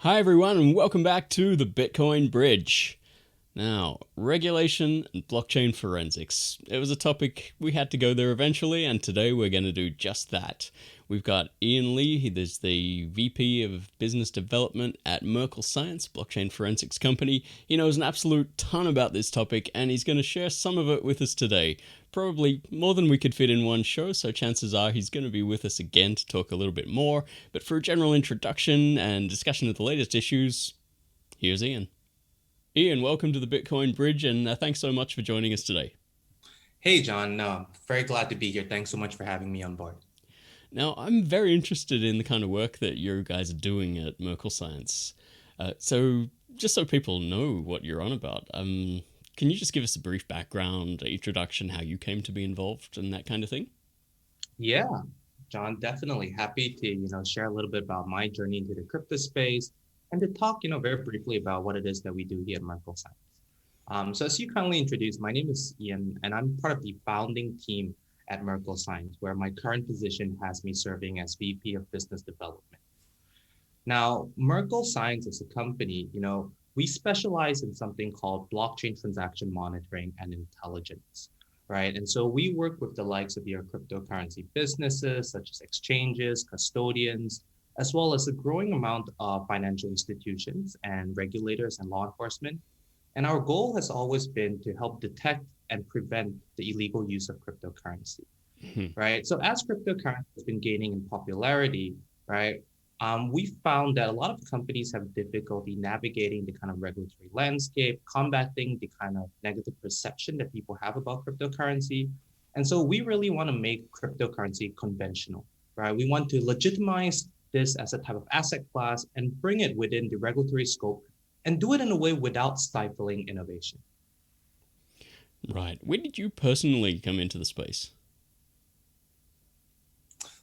Hi everyone and welcome back to the Bitcoin Bridge. Now, regulation and blockchain forensics. It was a topic we had to go there eventually, and today we're going to do just that. We've got Ian Lee, he's the VP of Business Development at Merkle Science, blockchain forensics company. He knows an absolute ton about this topic, and he's going to share some of it with us today. Probably more than we could fit in one show, so chances are he's going to be with us again to talk a little bit more. But for a general introduction and discussion of the latest issues, here's Ian. Ian, welcome to the Bitcoin Bridge, and thanks so much for joining us today. Hey, John. Very glad to be here. Thanks so much for having me on board. Now, I'm very interested in the kind of work that you guys are doing at Merkle Science. So, just so people know what you're on about, can you just give us a brief background, introduction, how you came to be involved, and that kind of thing? Yeah, John, definitely happy to, share a little bit about my journey into the crypto space and to talk, very briefly about what it is that we do here at Merkle Science. So as you kindly introduced, my name is Ian, and I'm part of the founding team at Merkle Science, where my current position has me serving as VP of Business Development. Now, Merkle Science as a company, we specialize in something called blockchain transaction monitoring and intelligence, right? And so we work with the likes of your cryptocurrency businesses, such as exchanges, custodians, as well as a growing amount of financial institutions and regulators and law enforcement. And our goal has always been to help detect and prevent the illegal use of cryptocurrency, right? So as cryptocurrency has been gaining in popularity, right, we found that a lot of companies have difficulty navigating the kind of regulatory landscape, combating the kind of negative perception that people have about cryptocurrency. And so we really want to make cryptocurrency conventional, right? We want to legitimize this as a type of asset class and bring it within the regulatory scope and do it in a way without stifling innovation. Right. When did you personally come into the space?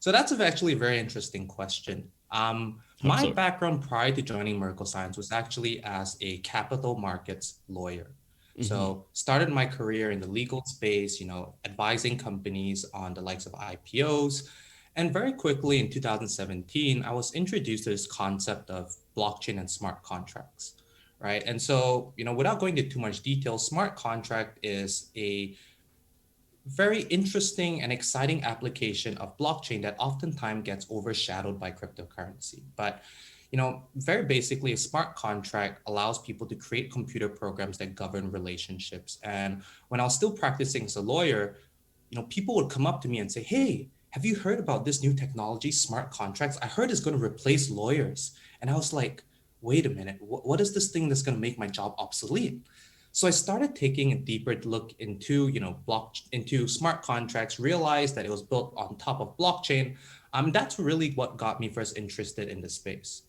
So that's actually a very interesting question. Hope My so. background prior to joining Merkle Science was actually as a capital markets lawyer. So started my career in the legal space, advising companies on the likes of IPOs. And very quickly in 2017, I was introduced to this concept of blockchain and smart contracts, right? And so, without going into too much detail, smart contract is a very interesting and exciting application of blockchain that oftentimes gets overshadowed by cryptocurrency. But very basically, a smart contract allows people to create computer programs that govern relationships. And when I was still practicing as a lawyer, people would come up to me and say, "Hey, have you heard about this new technology, smart contracts? I heard it's going to replace lawyers." And I was like, "Wait a minute, what is this thing that's going to make my job obsolete?" So I started taking a deeper look into, into smart contracts, realized that it was built on top of blockchain. That's really what got me first interested in the space.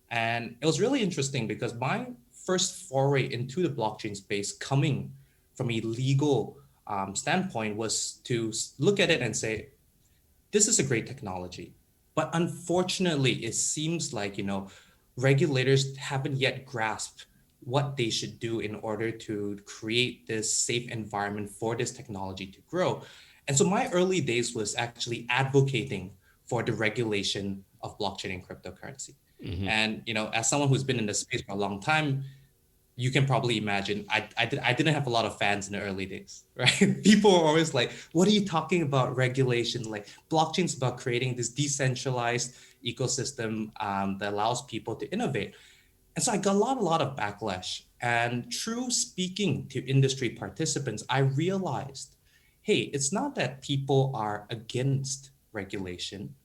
And it was really interesting because my first foray into the blockchain space coming from a legal standpoint was to look at it and say, this is a great technology. But unfortunately, it seems like, regulators haven't yet grasped what they should do in order to create this safe environment for this technology to grow. And so my early days was actually advocating for the regulation of blockchain and cryptocurrency. Mm-hmm. And as someone who's been in the space for a long time, you can probably imagine I didn't have a lot of fans in the early days, right? People were always like, what are you talking about regulation? Like blockchain's about creating this decentralized ecosystem that allows people to innovate. And so I got a lot of backlash. And through speaking to industry participants, I realized, hey, it's not that people are against regulation,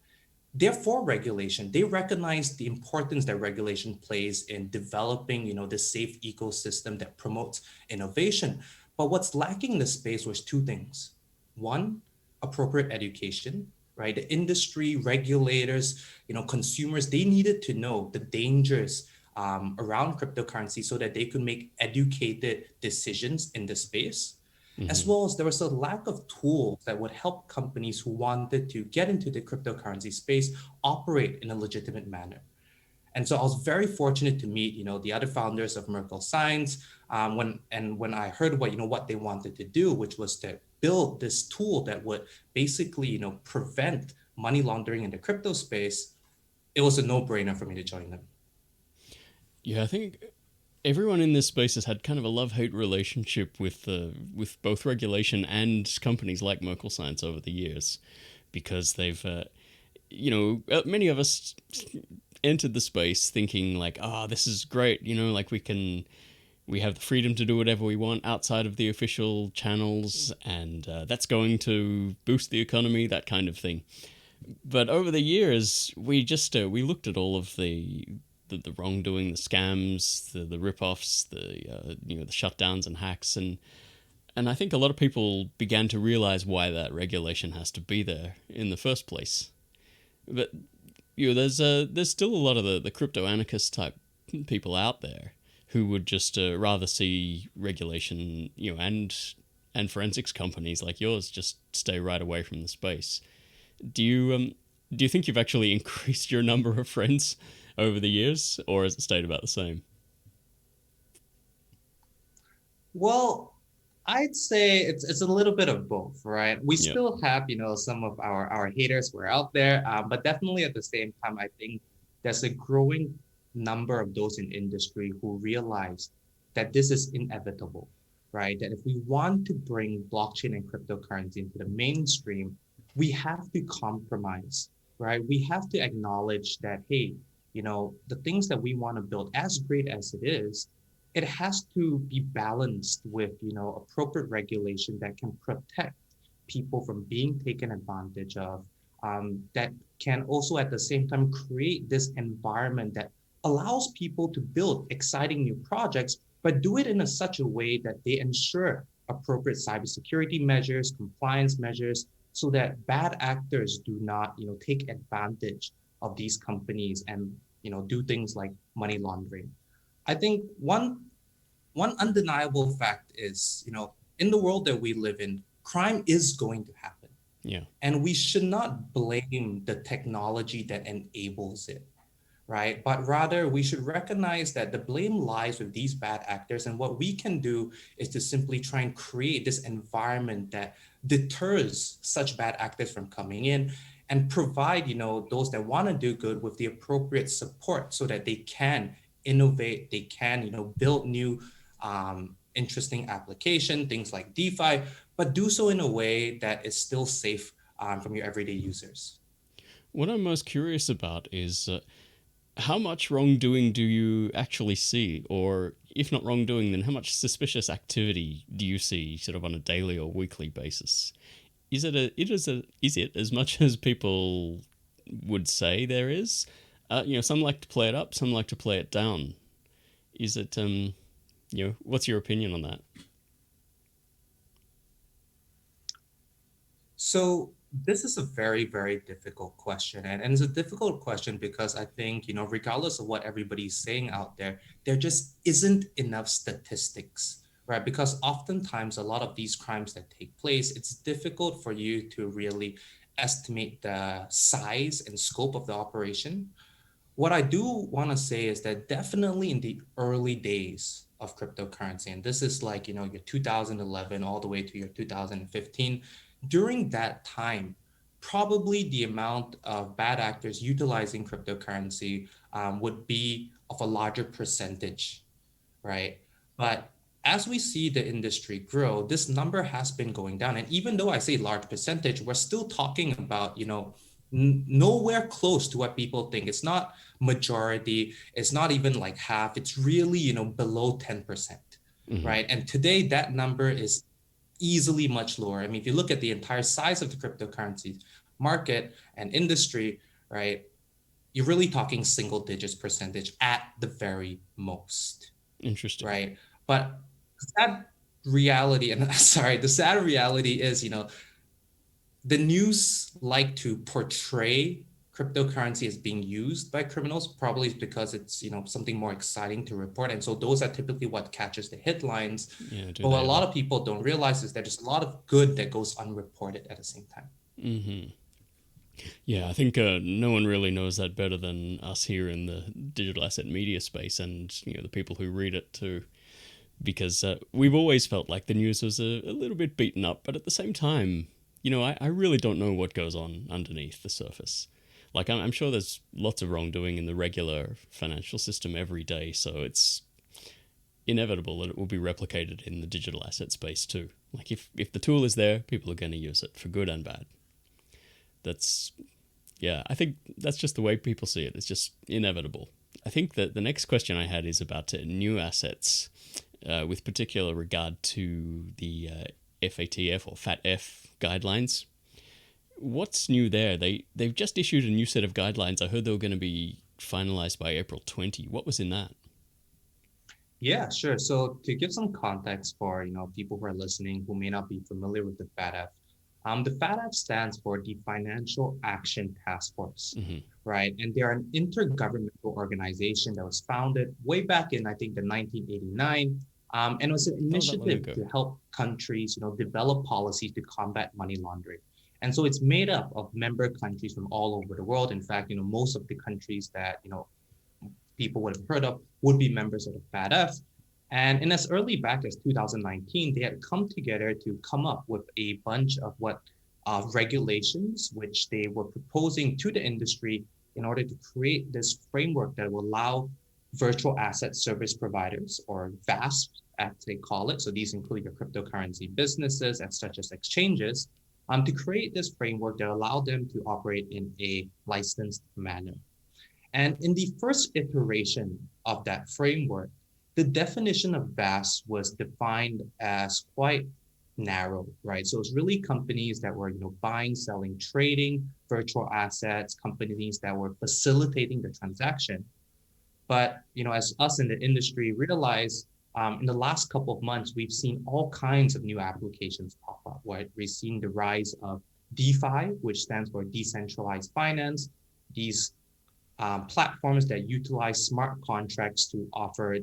they're for regulation. They recognize the importance that regulation plays in developing, this safe ecosystem that promotes innovation. But what's lacking in the space was two things. One, appropriate education, right? The industry, regulators, consumers, they needed to know the dangers around cryptocurrency so that they could make educated decisions in the space, as Mm-hmm. well as there was a lack of tools that would help companies who wanted to get into the cryptocurrency space operate in a legitimate manner. And so I was very fortunate to meet, the other founders of Merkle Science. When I heard what they wanted to do, which was to build this tool that would basically, prevent money laundering in the crypto space, it was a no-brainer for me to join them. Yeah, I think everyone in this space has had kind of a love-hate relationship with both regulation and companies like Merkle Science over the years, because they've many of us entered the space thinking like, oh, this is great, like we have the freedom to do whatever we want outside of the official channels, and that's going to boost the economy, that kind of thing. But over the years, we looked at all of the wrongdoing, the scams, the rip-offs, the shutdowns and hacks, and I think a lot of people began to realize why that regulation has to be there in the first place. But there's still a lot of the crypto anarchist type people out there who would just rather see regulation, and forensics companies like yours just stay right away from the space. Do you think you've actually increased your number of friends over the years, or has it stayed about the same? Well, I'd say it's a little bit of both, right? We Yeah. still have, some of our haters who are out there, but definitely at the same time, I think there's a growing number of those in industry who realize that this is inevitable, right? That if we want to bring blockchain and cryptocurrency into the mainstream, we have to compromise, right? We have to acknowledge that, hey, the things that we want to build, as great as it is, it has to be balanced with appropriate regulation that can protect people from being taken advantage of, that can also at the same time create this environment that allows people to build exciting new projects, but do it in such a way that they ensure appropriate cybersecurity measures, compliance measures, so that bad actors do not take advantage of these companies and do things like money laundering. I think one undeniable fact is, in the world that we live in, crime is going to happen. Yeah. And we should not blame the technology that enables it, right? But rather, we should recognize that the blame lies with these bad actors. And what we can do is to simply try and create this environment that deters such bad actors from coming in and provide, those that want to do good with the appropriate support so that they can innovate, they can, build new interesting application, things like DeFi, but do so in a way that is still safe from your everyday users. What I'm most curious about is how much wrongdoing do you actually see, or if not wrongdoing, then how much suspicious activity do you see, sort of on a daily or weekly basis? Is it as much as people would say there is? Some like to play it up, some like to play it down. Is it what's your opinion on that? So this is a very, very difficult question. And it's a difficult question because I think, regardless of what everybody's saying out there just isn't enough statistics, right? Because oftentimes a lot of these crimes that take place, it's difficult for you to really estimate the size and scope of the operation. What I do want to say is that definitely in the early days of cryptocurrency, and this is like, your 2011 all the way to your 2015, during that time, probably the amount of bad actors utilizing cryptocurrency would be of a larger percentage, right? But as we see the industry grow, this number has been going down. And even though I say large percentage, we're still talking about, nowhere close to what people think. It's not majority, it's not even like half, it's really, below 10%, Mm-hmm. right? And today that number is easily much lower. I mean, if you look at the entire size of the cryptocurrency market and industry, right, you're really talking single digits percentage at the very most, Interesting. right? But the sad reality, and sorry, the sad reality is, the news like to portray cryptocurrency as being used by criminals, probably because it's something more exciting to report, and so those are typically what catches the headlines. Yeah, do But what they a ever? lot of people don't realize is that there's a lot of good that goes unreported at the same time. Mm-hmm. Yeah, I think no one really knows that better than us here in the digital asset media space, and the people who read it too. Because we've always felt like the news was a little bit beaten up, but at the same time, I really don't know what goes on underneath the surface. Like, I'm sure there's lots of wrongdoing in the regular financial system every day, so it's inevitable that it will be replicated in the digital asset space too. Like, if the tool is there, people are going to use it for good and bad. That's, yeah, I think that's just the way people see it. It's just inevitable. I think that the next question I had is about new assets, with particular regard to the FATF or FATF guidelines. What's new there? They've just issued a new set of guidelines. I heard they were going to be finalized by April 20. What was in that? Yeah, sure. So to give some context for people who are listening who may not be familiar with the FATF, the FATF stands for the Financial Action Task Force, Mm-hmm. right? And they're an intergovernmental organization that was founded way back in I think the 1989, and it was an Oh, that long initiative ago. to help countries develop policies to combat money laundering. And so it's made up of member countries from all over the world. In fact, most of the countries that people would have heard of would be members of the FATF. And in as early back as 2019, they had come together to come up with a bunch of what regulations, which they were proposing to the industry in order to create this framework that will allow virtual asset service providers, or VASP, as they call it. So these include your cryptocurrency businesses, and such as exchanges, to create this framework that allowed them to operate in a licensed manner. And in the first iteration of that framework, the definition of VAS was defined as quite narrow, right? So it's really companies that were, buying, selling, trading virtual assets, companies that were facilitating the transaction. But, as us in the industry realize, in the last couple of months, we've seen all kinds of new applications pop up, right? We've seen the rise of DeFi, which stands for decentralized finance. These platforms that utilize smart contracts to offer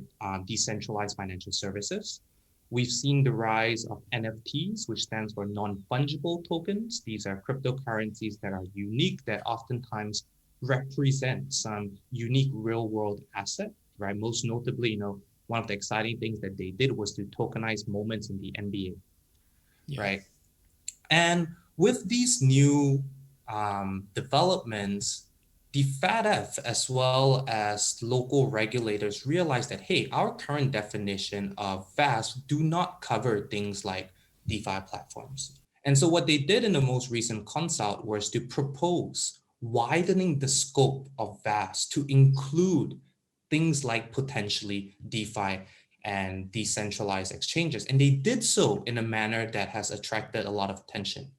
decentralized financial services. We've seen the rise of NFTs, which stands for non-fungible tokens. These are cryptocurrencies that are unique, that oftentimes represent some unique real-world asset, right? Most notably, one of the exciting things that they did was to tokenize moments in the NBA, Yeah. right? And with these new developments, the FATF as well as local regulators realized that, hey, our current definition of VAS do not cover things like DeFi platforms. And so what they did in the most recent consult was to propose widening the scope of VAS to include things like potentially DeFi and decentralized exchanges. And they did so in a manner that has attracted a lot of attention.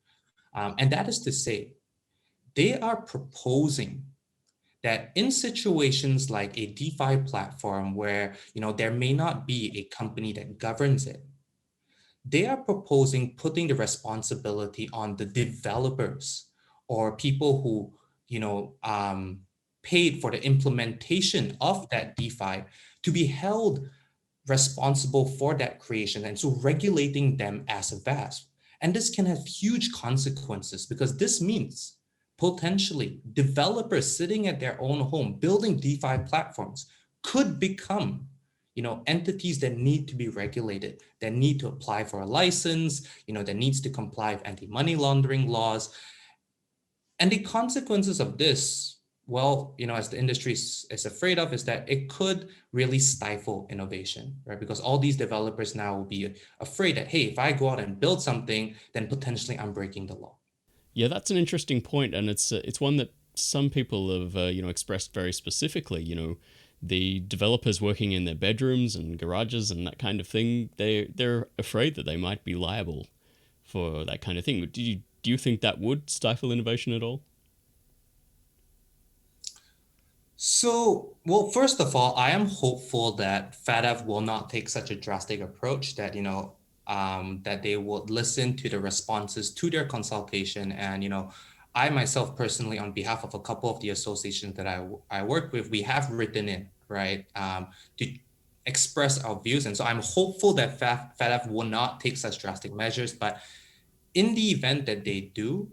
And that is to say, they are proposing that in situations like a DeFi platform where there may not be a company that governs it, they are proposing putting the responsibility on the developers or people who paid for the implementation of that DeFi to be held responsible for that creation, and so regulating them as a VASP. And this can have huge consequences, because this means potentially developers sitting at their own home building DeFi platforms could become entities that need to be regulated, that need to apply for a license, that needs to comply with anti-money laundering laws. And the consequences of this, well, as the industry is afraid of, is that it could really stifle innovation, right? Because all these developers now will be afraid that, hey, if I go out and build something, then potentially I'm breaking the law. Yeah, that's an interesting point, and it's one that some people have expressed very specifically. The developers working in their bedrooms and garages and that kind of thing. They're afraid that they might be liable for that kind of thing. Do you think that would stifle innovation at all? So, well, first of all, I am hopeful that FATF will not take such a drastic approach, that that they would listen to the responses to their consultation. And I myself personally, on behalf of a couple of the associations that I work with, we have written in, right, to express our views. And so I'm hopeful that FATF will not take such drastic measures. But in the event that they do,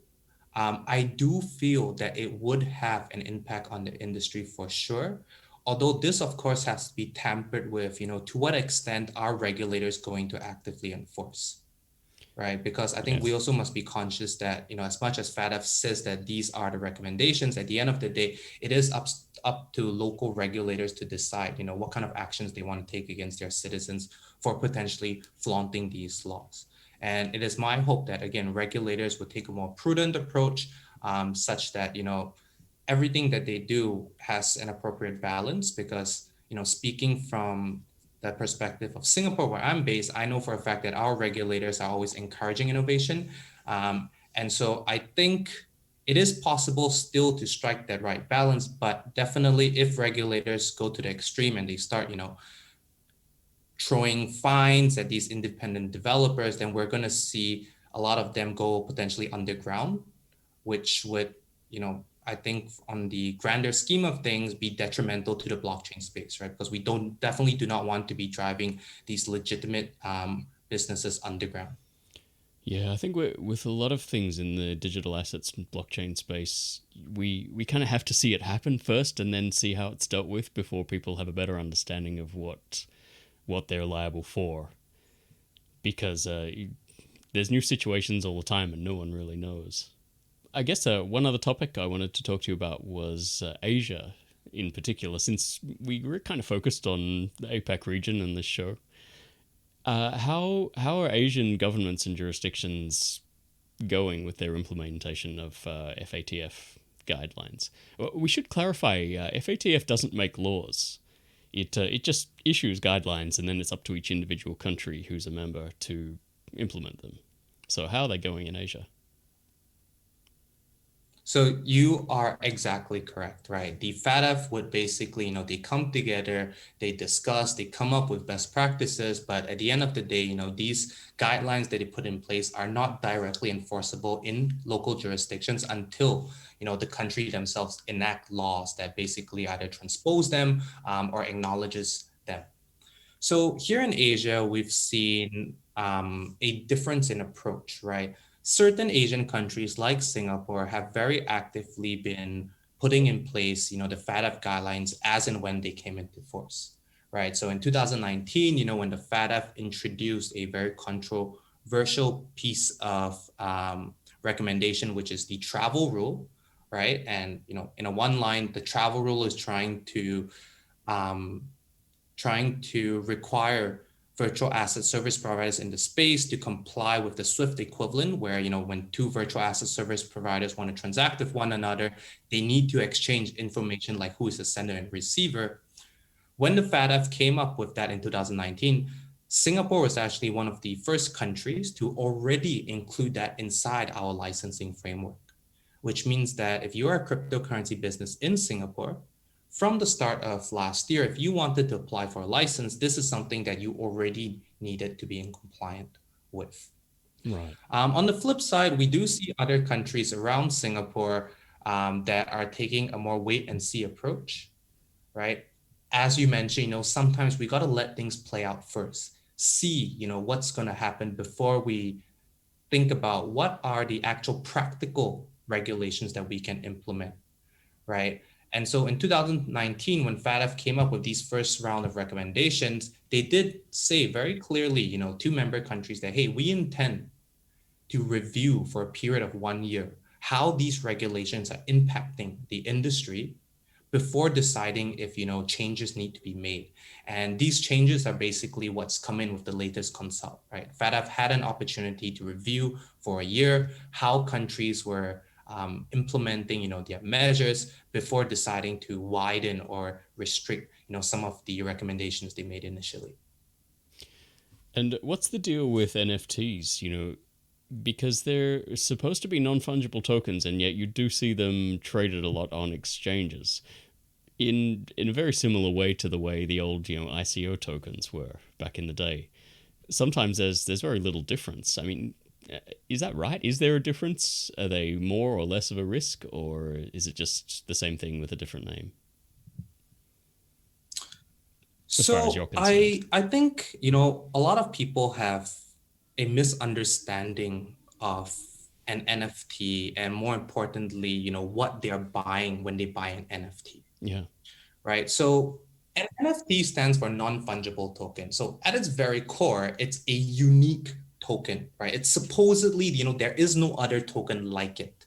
I do feel that it would have an impact on the industry for sure. Although this, of course, has to be tampered with, to what extent are regulators going to actively enforce, right? Because I think we Yes. also must be conscious that, as much as FATF says that these are the recommendations, at the end of the day, it is up to local regulators to decide, what kind of actions they want to take against their citizens for potentially flaunting these laws. And it is my hope that, again, regulators would take a more prudent approach, such that, everything that they do has an appropriate balance. Because, speaking from the perspective of Singapore, where I'm based, I know for a fact that our regulators are always encouraging innovation. And so I think it is possible still to strike that right balance, but definitely if regulators go to the extreme and they start, throwing fines at these independent developers, then we're going to see a lot of them go potentially underground, which would, I think on the grander scheme of things, be detrimental to the blockchain space, right? Because we definitely do not want to be driving these legitimate businesses underground. Yeah, I think with a lot of things in the digital assets and blockchain space, we kind of have to see it happen first and then see how it's dealt with before people have a better understanding of what they're liable for. Because there's new situations all the time and no one really knows. I guess one other topic I wanted to talk to you about was Asia in particular, since we were kind of focused on the APAC region in this show. How are Asian governments and jurisdictions going with their implementation of FATF guidelines? We should clarify: FATF doesn't make laws. It just issues guidelines, and then it's up to each individual country who's a member to implement them. So how are they going in Asia? So you are exactly correct, right? The FATF would basically, they come together, they discuss, they come up with best practices, but at the end of the day, these guidelines that they put in place are not directly enforceable in local jurisdictions until, the country themselves enact laws that basically either transpose them or acknowledges them. So here in Asia, we've seen a difference in approach, right? Certain Asian countries like Singapore have very actively been putting in place, the FATF guidelines as and when they came into force, right? So in 2019, when the FATF introduced a very controversial piece of recommendation, which is the travel rule, right? And, in a one line, the travel rule is um, trying to require virtual asset service providers in the space to comply with the SWIFT equivalent, where, when two virtual asset service providers want to transact with one another, they need to exchange information like who is the sender and receiver. When the FATF came up with that in 2019, Singapore was actually one of the first countries to already include that inside our licensing framework, which means that if you're a cryptocurrency business in Singapore, from the start of last year, if you wanted to apply for a license, this is something that you already needed to be in compliant with. Right. On the flip side, we do see other countries around Singapore that are taking a more wait and see approach, right? As you mentioned, sometimes we got to let things play out first, see, what's going to happen before we think about what are the actual practical regulations that we can implement, right? And so in 2019, when FATF came up with these first round of recommendations, they did say very clearly, to member countries that, hey, we intend to review for a period of 1 year how these regulations are impacting the industry before deciding if changes need to be made. And these changes are basically what's come in with the latest consult, right? FATF had an opportunity to review for a year how countries were implementing their measures before deciding to widen or restrict some of the recommendations they made initially. And what's the deal with NFTs? Because they're supposed to be non-fungible tokens, and yet you do see them traded a lot on exchanges in a very similar way to the way the old ICO tokens were back in the day. Sometimes there's very little difference. I mean, is that right? Is there a difference? Are they more or less of a risk, or is it just the same thing with a different name? As far as you're So concerned. I think a lot of people have a misunderstanding of an NFT, and more importantly, what they're buying when they buy an NFT, Yeah. right? So an NFT stands for non-fungible token. So at its very core, it's a unique token, right? It's supposedly, there is no other token like it.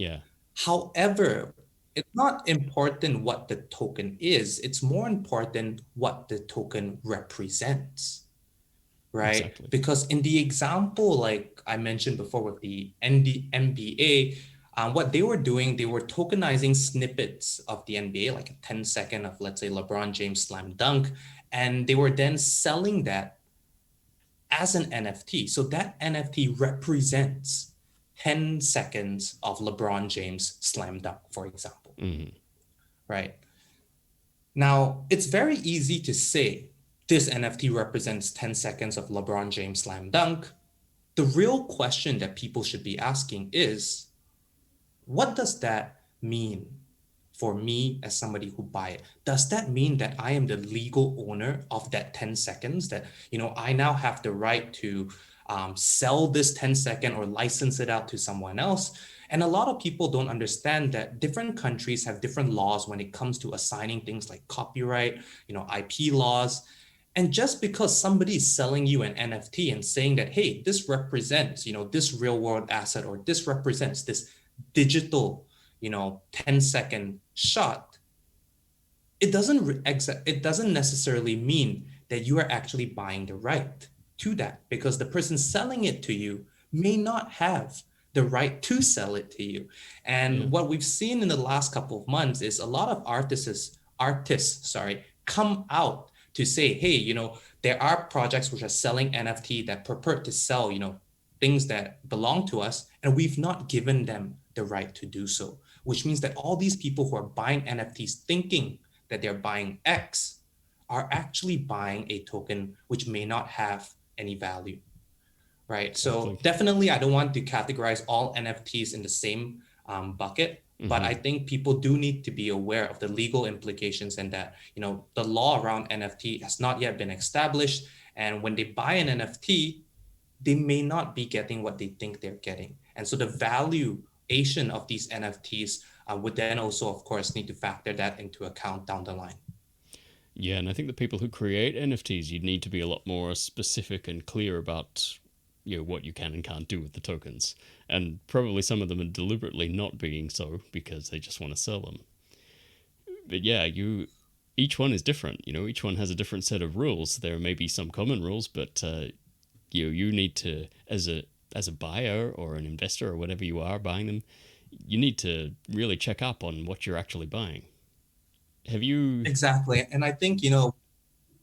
Yeah. However, it's not important what the token is. It's more important what the token represents, right? Exactly. Because in the example, like I mentioned before with the NBA, what they were doing, they were tokenizing snippets of the NBA, like a 10-second of, let's say, LeBron James slam dunk, and they were then selling that as an NFT. So that NFT represents 10 seconds of LeBron James slam dunk, for example, Mm-hmm. right? Now, it's very easy to say this NFT represents 10 seconds of LeBron James slam dunk. The real question that people should be asking is, what does that mean for me as somebody who buy it? Does that mean that I am the legal owner of that 10 seconds, that I now have the right to sell this 10-second or license it out to someone else? And a lot of people don't understand that different countries have different laws when it comes to assigning things like copyright, IP laws. And just because somebody is selling you an NFT and saying that, hey, this represents, this real world asset, or this represents this digital, 10-second shot, it doesn't necessarily mean that you are actually buying the right to that, because the person selling it to you may not have the right to sell it to you. Yeah. And what we've seen in the last couple of months is a lot of artists come out to say, hey, there are projects which are selling NFT that purport to sell, things that belong to us, and we've not given them the right to do so, which means that all these people who are buying NFTs thinking that they're buying X are actually buying a token which may not have any value, right? So Exactly. definitely, I don't want to categorize all NFTs in the same bucket, but Mm-hmm. I think people do need to be aware of the legal implications, and that the law around NFT has not yet been established. And when they buy an NFT, they may not be getting what they think they're getting. And so the valuation of these NFTs would then also, of course, need to factor that into account down the line. Yeah, and I think the people who create NFTs, you need to be a lot more specific and clear about what you can and can't do with the tokens. And probably some of them are deliberately not being so because they just want to sell them. But yeah, each one is different. Each one has a different set of rules. There may be some common rules, but you need to, as a buyer or an investor or whatever you are buying them, you need to really check up on what you're actually buying. Have you? Exactly. And I think,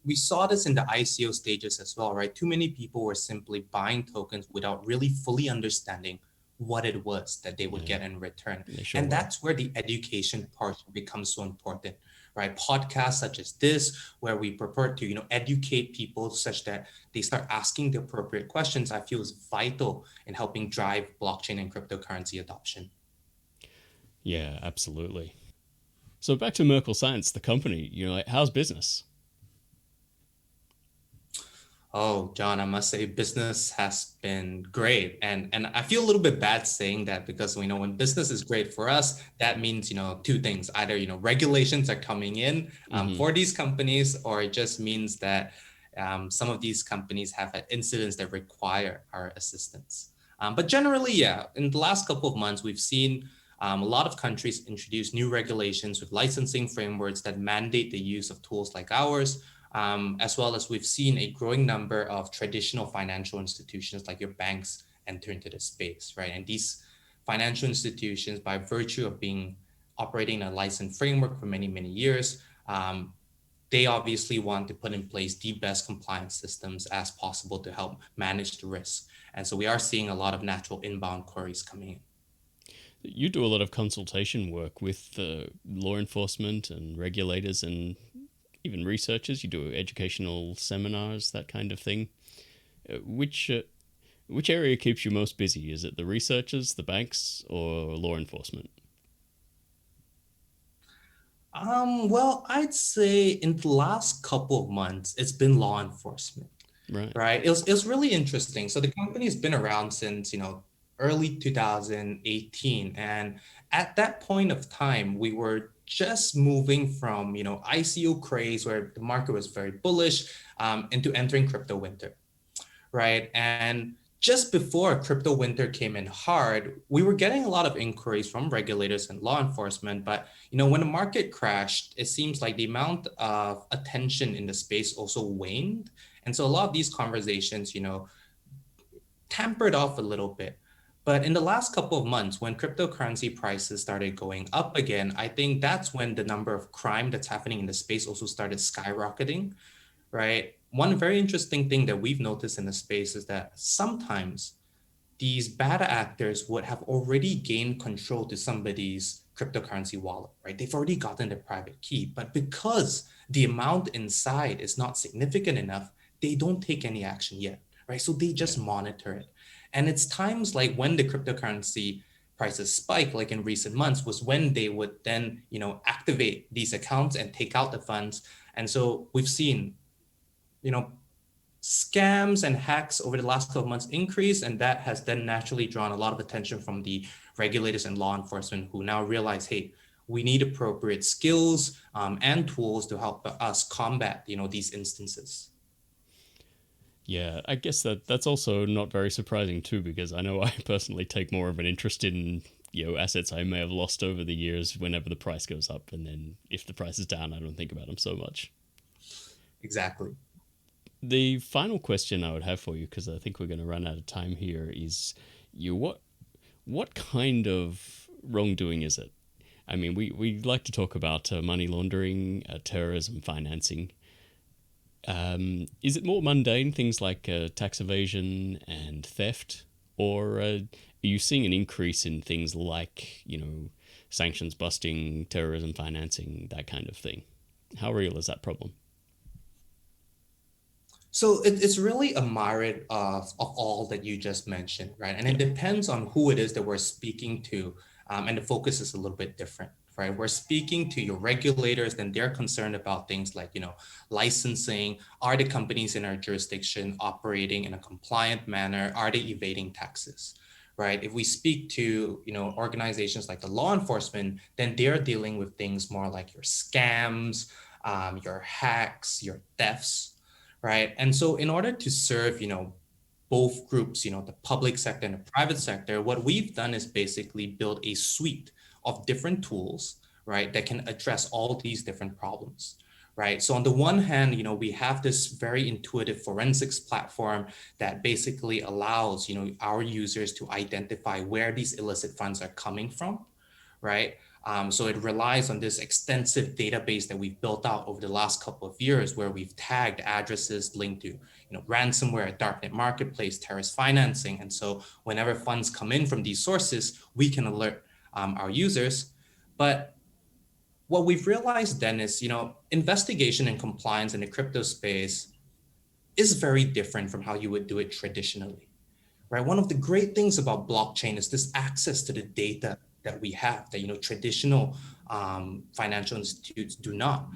we saw this in the ICO stages as well, right? Too many people were simply buying tokens without really fully understanding what it was that they would Yeah, get in return. they sure And were. that's where the education part becomes so important, right? Podcasts such as this, where we purport to, educate people such that they start asking the appropriate questions, I feel is vital in helping drive blockchain and cryptocurrency adoption. Yeah, absolutely. So back to Merkle Science, the company. Like, how's business? Oh, John, I must say business has been great. And I feel a little bit bad saying that, because when business is great for us, that means, two things. Either, regulations are coming in Mm-hmm. for these companies, or it just means that some of these companies have had incidents that require our assistance. But generally, yeah, in the last couple of months, we've seen a lot of countries introduce new regulations with licensing frameworks that mandate the use of tools like ours, as well as we've seen a growing number of traditional financial institutions like your banks enter into the space, right? And these financial institutions, by virtue of being operating a licensed framework for many, many years, they obviously want to put in place the best compliance systems as possible to help manage the risk. And so we are seeing a lot of natural inbound queries coming in. You do a lot of consultation work with law enforcement and regulators and even researchers. You do educational seminars, that kind of thing. Which area keeps you most busy? Is it the researchers, the banks, or law enforcement? Well, I'd say in the last couple of months, it's been law enforcement, Right. right? It was really interesting. So the company's been around since, early 2018. And at that point of time, we were just moving from, ICO craze, where the market was very bullish, into entering crypto winter, right? And just before crypto winter came in hard, we were getting a lot of inquiries from regulators and law enforcement. But when the market crashed, it seems like the amount of attention in the space also waned. And so a lot of these conversations, tampered off a little bit. But in the last couple of months, when cryptocurrency prices started going up again, I think that's when the number of crime that's happening in the space also started skyrocketing, right? One very interesting thing that we've noticed in the space is that sometimes these bad actors would have already gained control to somebody's cryptocurrency wallet, right? They've already gotten the private key, but because the amount inside is not significant enough, they don't take any action yet, right? So they Yeah. just monitor it. And it's times like when the cryptocurrency prices spike, like in recent months, was when they would then, activate these accounts and take out the funds. And so we've seen, you know, scams and hacks over the last 12 months increase, and that has then naturally drawn a lot of attention from the regulators and law enforcement who now realize, hey, we need appropriate skills and tools to help us combat, these instances. Yeah, I guess that's also not very surprising too, because I know I personally take more of an interest in assets I may have lost over the years whenever the price goes up, and then if the price is down, I don't think about them so much. Exactly. The final question I would have for you, because I think we're going to run out of time here, is what kind of wrongdoing is it? I mean, we like to talk about money laundering, terrorism financing. Is it more mundane things like tax evasion and theft, or are you seeing an increase in things like sanctions busting, terrorism financing, that kind of thing? How real is that problem? So it's really a myriad of all that you just mentioned, right? And it Yeah. depends on who it is that we're speaking to. And the focus is a little bit different, right? We're speaking to your regulators, then they're concerned about things like, licensing. Are the companies in our jurisdiction operating in a compliant manner? Are they evading taxes? Right. If we speak to, organizations like the law enforcement, then they're dealing with things more like your scams, your hacks, your thefts, right? And so in order to serve, both groups, the public sector and the private sector, what we've done is basically build a suite of different tools, right, that can address all these different problems. Right. So on the one hand, we have this very intuitive forensics platform that basically allows, our users to identify where these illicit funds are coming from, right? So it relies on this extensive database that we've built out over the last couple of years, where we've tagged addresses linked to, ransomware, darknet marketplace, terrorist financing, and so whenever funds come in from these sources, we can alert our users. But what we've realized then is, investigation and compliance in the crypto space is very different from how you would do it traditionally, right? One of the great things about blockchain is this access to the data that we have that traditional financial institutes do not.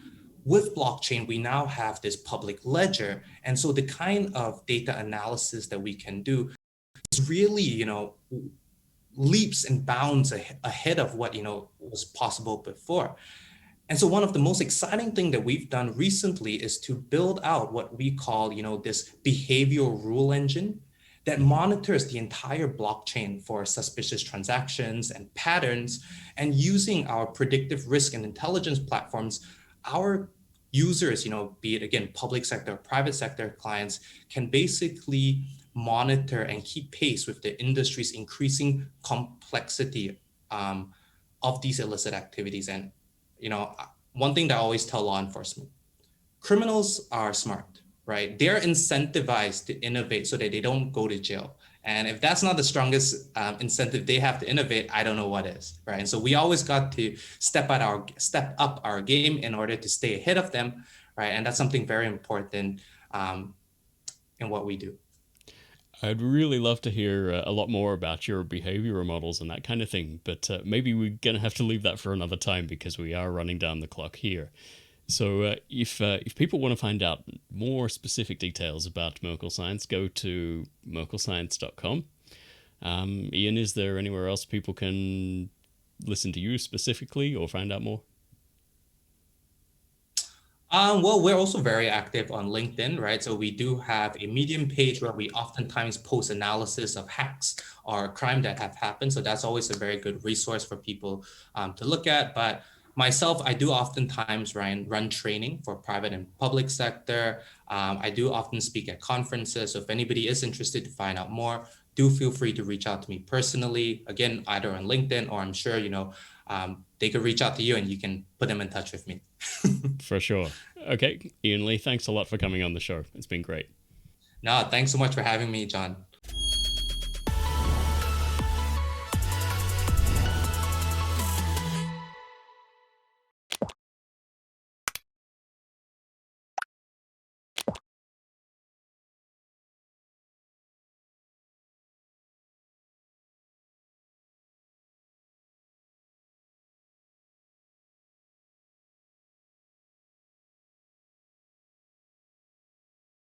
With blockchain, we now have this public ledger, and so the kind of data analysis that we can do is really leaps and bounds ahead of what was possible before. And so one of the most exciting thing that we've done recently is to build out what we call, this behavioral rule engine that Mm-hmm. monitors the entire blockchain for suspicious transactions and patterns. And using our predictive risk and intelligence platforms, our users, be it again, public sector, private sector clients, can basically monitor and keep pace with the industry's increasing complexity of these illicit activities. And one thing that I always tell law enforcement, criminals are smart, right? They're incentivized to innovate so that they don't go to jail. And if that's not the strongest incentive they have to innovate, I don't know what is, right? And so we always got to step up our game in order to stay ahead of them, right? And that's something very important um, in what we do. I'd really love to hear a lot more about your behavioral models and that kind of thing, but maybe we're going to have to leave that for another time because we are running down the clock here. So if people want to find out more specific details about Merkle Science, go to merklescience.com. Ian, is there anywhere else people can listen to you specifically or find out more? Well, we're also very active on LinkedIn, right? So we do have a Medium page where we oftentimes post analysis of hacks or crime that have happened. So that's always a very good resource for people to look at. But myself, I do oftentimes run training for private and public sector. I do often speak at conferences. So if anybody is interested to find out more, do feel free to reach out to me personally. Again, either on LinkedIn or I'm sure, they could reach out to you and you can put them in touch with me. For sure. Okay, Ian Lee, thanks a lot for coming on the show. It's been great. No, thanks so much for having me, John.